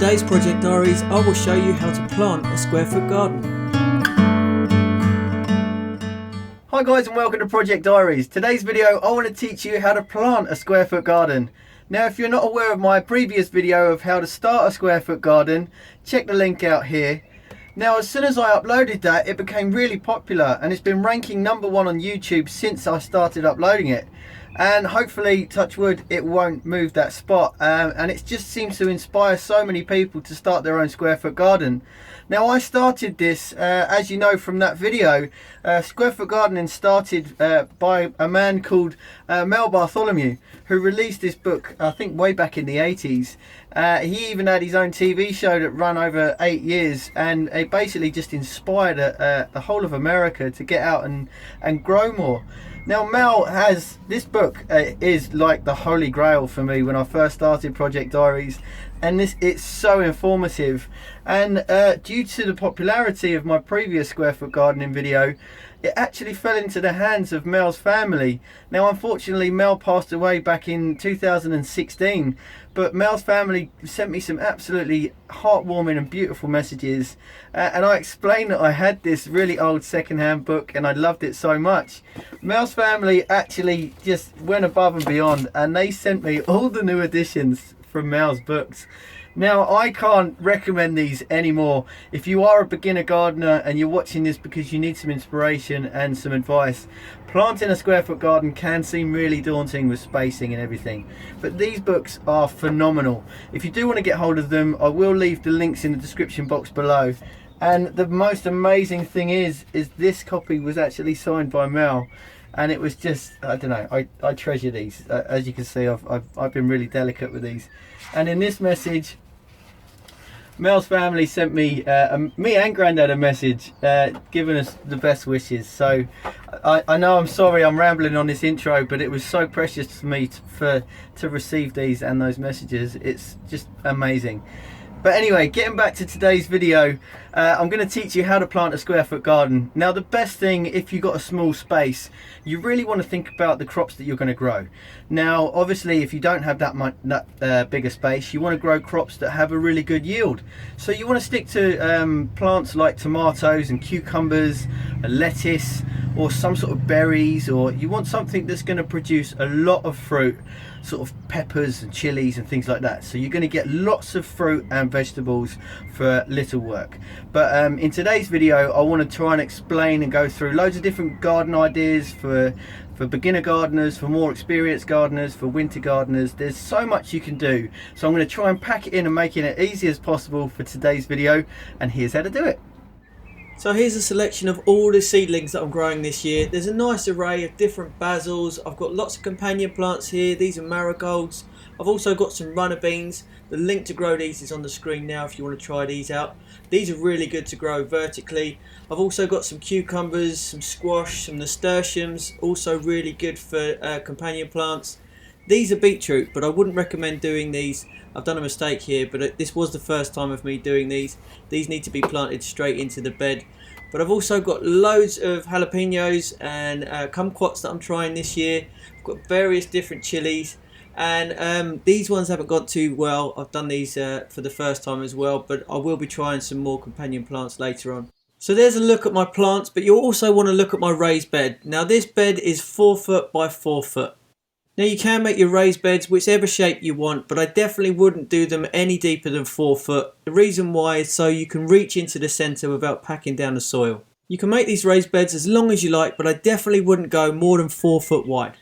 today's Project Diaries, I will show you how to plant a square foot garden. Hi guys and welcome to Project Diaries. Today's video I want to teach you how to plant a square foot garden. Now if you're not aware of my previous video of how to start a square foot garden, check the link out here. Now as soon as I uploaded that, it became really popular and it's been ranking #1 on YouTube since I started uploading it. And hopefully, touch wood, it won't move that spot, and it just seems to inspire so many people to start their own square foot garden. Now I started this, as you know from that video, square foot gardening started by a man called Mel Bartholomew, who released this book I think way back in the 80s. He even had his own TV show that ran over 8 years, and it basically just inspired the whole of America to get out and grow more. Now Mel has, this book is like the holy grail for me when I first started Project Diaries, and it's so informative, and due to the popularity of my previous square foot gardening video, it actually fell into the hands of Mel's family. Now unfortunately Mel passed away back in 2016, but Mel's family sent me some absolutely heartwarming and beautiful messages, and I explained that I had this really old second-hand book and I loved it so much. Mel's family actually just went above and beyond, and they sent me all the new editions from Mel's books. Now I can't recommend these anymore. If you are a beginner gardener and you're watching this because you need some inspiration and some advice, planting a square foot garden can seem really daunting with spacing and everything, but these books are phenomenal. If you do want to get hold of them, I will leave the links in the description box below. And the most amazing thing is this copy was actually signed by Mel, and it was just, I don't know, I treasure these. As you can see, I've been really delicate with these. And in this message, Mel's family sent me, me and Grandad a message, giving us the best wishes. So I know I'm sorry I'm rambling on this intro, but it was so precious to me to receive these and those messages. It's just amazing. But anyway, getting back to today's video, I'm going to teach you how to plant a square foot garden. Now the best thing, if you've got a small space, you really want to think about the crops that you're going to grow. Now obviously if you don't have that bigger space, you want to grow crops that have a really good yield. So you want to stick to plants like tomatoes and cucumbers, lettuce, or some sort of berries, or you want something that's going to produce a lot of fruit, sort of peppers and chilies and things like that. So you're going to get lots of fruit and vegetables for little work. But in today's video I want to try and explain and go through loads of different garden ideas for beginner gardeners, for more experienced gardeners, for winter gardeners. There's so much you can do, so I'm going to try and pack it in and make it as easy as possible for today's video, and here's how to do it. So here's a selection of all the seedlings that I'm growing this year. There's a nice array of different basils. I've got lots of companion plants here. These are marigolds. I've also got some runner beans. The link to grow these is on the screen now if you want to try these out. These are really good to grow vertically. I've also got some cucumbers, some squash, some nasturtiums, also really good for companion plants. These are beetroot, but I wouldn't recommend doing these. I've done a mistake here, but this was the first time of me doing these. These need to be planted straight into the bed. But I've also got loads of jalapenos and kumquats that I'm trying this year. I've got various different chilies, and these ones haven't gone too well. I've done these for the first time as well, but I will be trying some more companion plants later on. So there's a look at my plants, but you'll also want to look at my raised bed. Now this bed is 4 foot by 4 foot. Now you can make your raised beds whichever shape you want, but I definitely wouldn't do them any deeper than 4 foot. The reason why is so you can reach into the centre without packing down the soil. You can make these raised beds as long as you like, but I definitely wouldn't go more than 4 foot wide.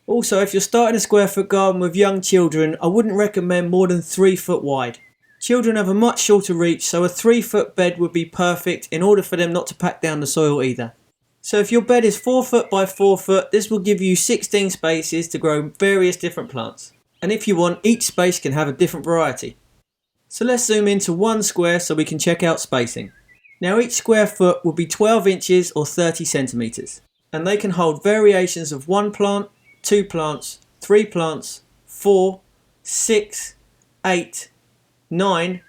Also, if you're starting a square foot garden with young children, I wouldn't recommend more than 3 foot wide. Children have a much shorter reach, so a 3 foot bed would be perfect in order for them not to pack down the soil either. So if your bed is 4 foot by 4 foot, this will give you 16 spaces to grow various different plants. And if you want, each space can have a different variety. So let's zoom into one square so we can check out spacing. Now each square foot will be 12 inches or 30 centimeters. And they can hold variations of 1 plant, 2 plants, 3 plants, 4, 6, 8, 9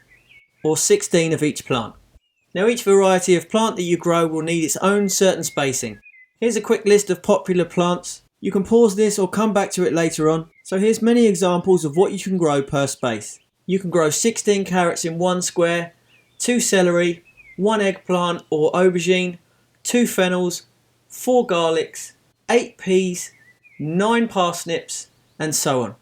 or 16 of each plant. Now each variety of plant that you grow will need its own certain spacing. Here's a quick list of popular plants. You can pause this or come back to it later on. So here's many examples of what you can grow per space. You can grow 16 carrots in one square, 2 celery, 1 eggplant or aubergine, 2 fennels, 4 garlics, 8 peas, 9 parsnips, and so on.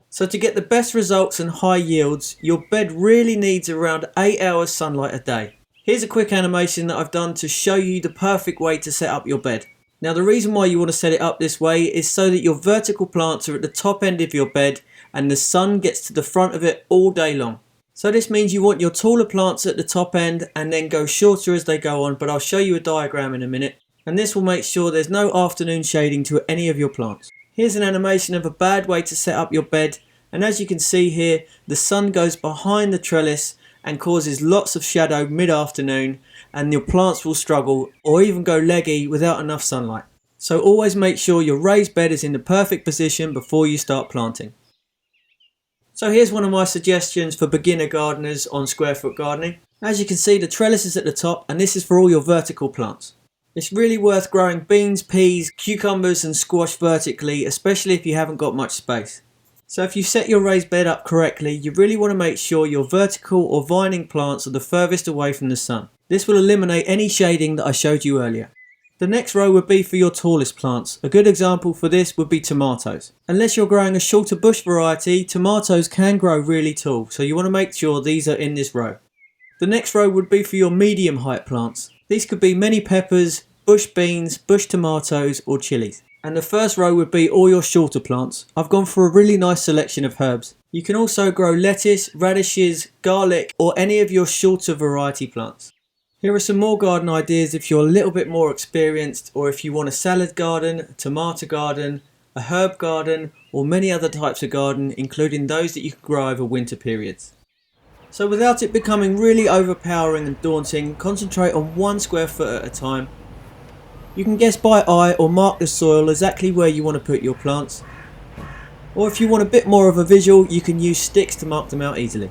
So to get the best results and high yields, your bed really needs around 8 hours sunlight a day. Here's a quick animation that I've done to show you the perfect way to set up your bed. Now the reason why you want to set it up this way is so that your vertical plants are at the top end of your bed and the sun gets to the front of it all day long. So this means you want your taller plants at the top end and then go shorter as they go on, but I'll show you a diagram in a minute. And this will make sure there's no afternoon shading to any of your plants. Here's an animation of a bad way to set up your bed, and as you can see here, the sun goes behind the trellis and causes lots of shadow mid-afternoon, and your plants will struggle or even go leggy without enough sunlight. So always make sure your raised bed is in the perfect position before you start planting. So here's one of my suggestions for beginner gardeners on square foot gardening. As you can see, the trellis is at the top, and this is for all your vertical plants. It's really worth growing beans, peas, cucumbers and squash vertically, especially if you haven't got much space. So if you set your raised bed up correctly, you really want to make sure your vertical or vining plants are the furthest away from the sun. This will eliminate any shading that I showed you earlier. The next row would be for your tallest plants. A good example for this would be tomatoes. Unless you're growing a shorter bush variety, tomatoes can grow really tall, so you want to make sure these are in this row. The next row would be for your medium height plants. These could be many peppers, bush beans, bush tomatoes or chilies. And the first row would be all your shorter plants. I've gone for a really nice selection of herbs. You can also grow lettuce, radishes, garlic or any of your shorter variety plants. Here are some more garden ideas if you're a little bit more experienced, or if you want a salad garden, a tomato garden, a herb garden or many other types of garden, including those that you can grow over winter periods. So without it becoming really overpowering and daunting, concentrate on 1 square foot at a time. You can guess by eye or mark the soil exactly where you want to put your plants. Or if you want a bit more of a visual, you can use sticks to mark them out easily.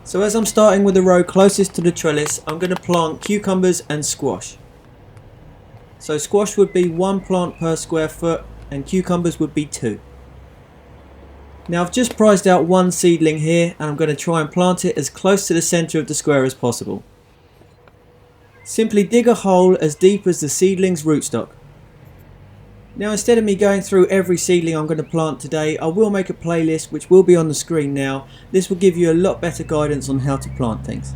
So as I'm starting with the row closest to the trellis, I'm going to plant cucumbers and squash. So squash would be 1 plant per square foot and cucumbers would be 2. Now I've just prized out 1 seedling here, and I'm going to try and plant it as close to the centre of the square as possible. Simply dig a hole as deep as the seedling's rootstock. Now instead of me going through every seedling I'm going to plant today, I will make a playlist which will be on the screen now. This will give you a lot better guidance on how to plant things.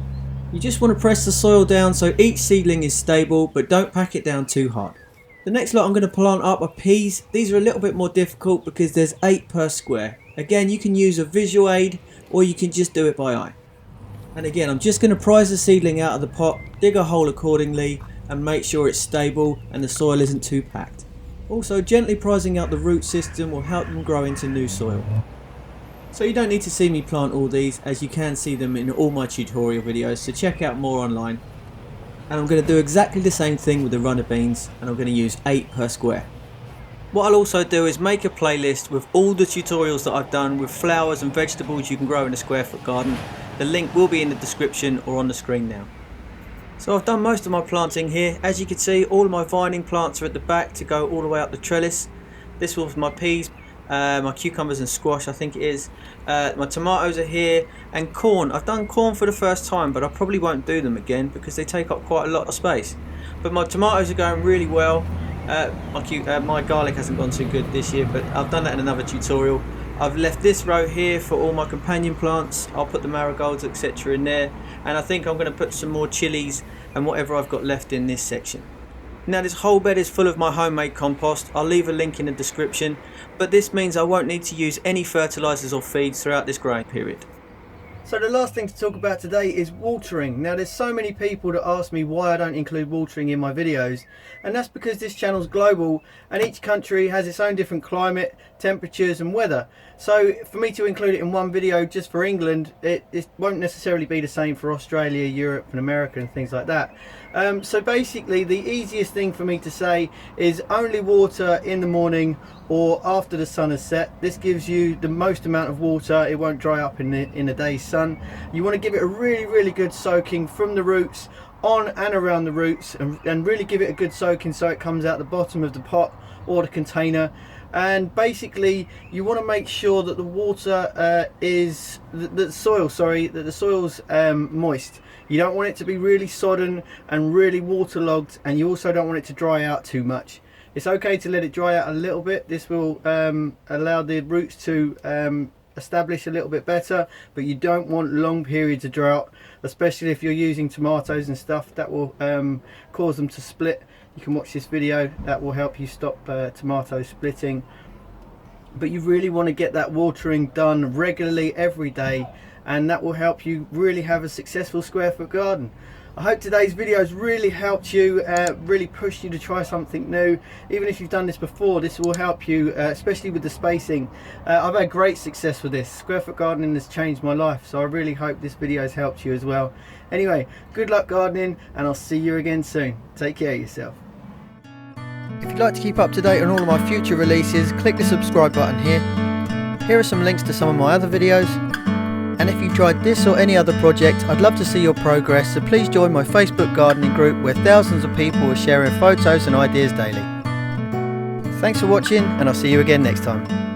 You just want to press the soil down so each seedling is stable, but don't pack it down too hard. The next lot I'm going to plant up are peas. These are a little bit more difficult because there's 8 per square. Again, you can use a visual aid or you can just do it by eye. And again, I'm just going to prise the seedling out of the pot, dig a hole accordingly and make sure it's stable and the soil isn't too packed. Also, gently prising out the root system will help them grow into new soil. So you don't need to see me plant all these, as you can see them in all my tutorial videos, so check out more online. And I'm going to do exactly the same thing with the runner beans, and I'm going to use 8 per square. What I'll also do is make a playlist with all the tutorials that I've done with flowers and vegetables you can grow in a square foot garden. The link will be in the description or on the screen now. So I've done most of my planting here. As you can see, all of my vining plants are at the back to go all the way up the trellis. This was my peas, my cucumbers and squash I think it is. My tomatoes are here, and corn. I've done corn for the first time, but I probably won't do them because they take up quite a lot of space. But my tomatoes are going really well. My garlic hasn't gone too good this year, but I've done that in another tutorial. I've left this row here for all my companion plants. I'll put the marigolds etc in there, and I think I'm going to put some more chilies and whatever I've got left in this section. Now this whole bed is full of my homemade compost. I'll leave a link in the description, but this means I won't need to use any fertilizers or feeds throughout this growing period. So the last thing to talk about today is watering. Now there's so many people that ask me why I don't include watering in my videos, and that's because this channel's global and each country has its own different climate, temperatures and weather. So for me to include it in one video just for England, it won't necessarily be the same for Australia, Europe and America and things like that. So basically the easiest thing for me to say is only water in the morning or after the sun has set. This gives you the most amount of water. It won't dry up in the day's sun. You want to give it a really good soaking from the roots on and around the roots, and really give it a good soaking so it comes out the bottom of the pot or the container. And basically you want to make sure that the water that the soil's moist. You don't want it to be really sodden and really waterlogged, and you also don't want it to dry out too much. It's okay to let it dry out a little bit. This will allow the roots to establish a little bit better, but you don't want long periods of drought, especially if you're using tomatoes and stuff. That will cause them to split. You can watch this video, that will help you stop tomatoes splitting. But you really want to get that watering done regularly every day, and that will help you really have a successful square foot garden. I hope today's video has really helped you, really pushed you to try something new. Even if you've done this before, this will help you, especially with the spacing. I've had great success with this. Square foot gardening has changed my life, so I really hope this video has helped you as well. Anyway, good luck gardening, and I'll see you again soon. Take care of yourself. If you'd like to keep up to date on all of my future releases, click the subscribe button here. Here are some links to some of my other videos. And if you tried this or any other project, I'd love to see your progress, so please join my Facebook gardening group where thousands of people are sharing photos and ideas daily. Thanks for watching, and I'll see you again next time.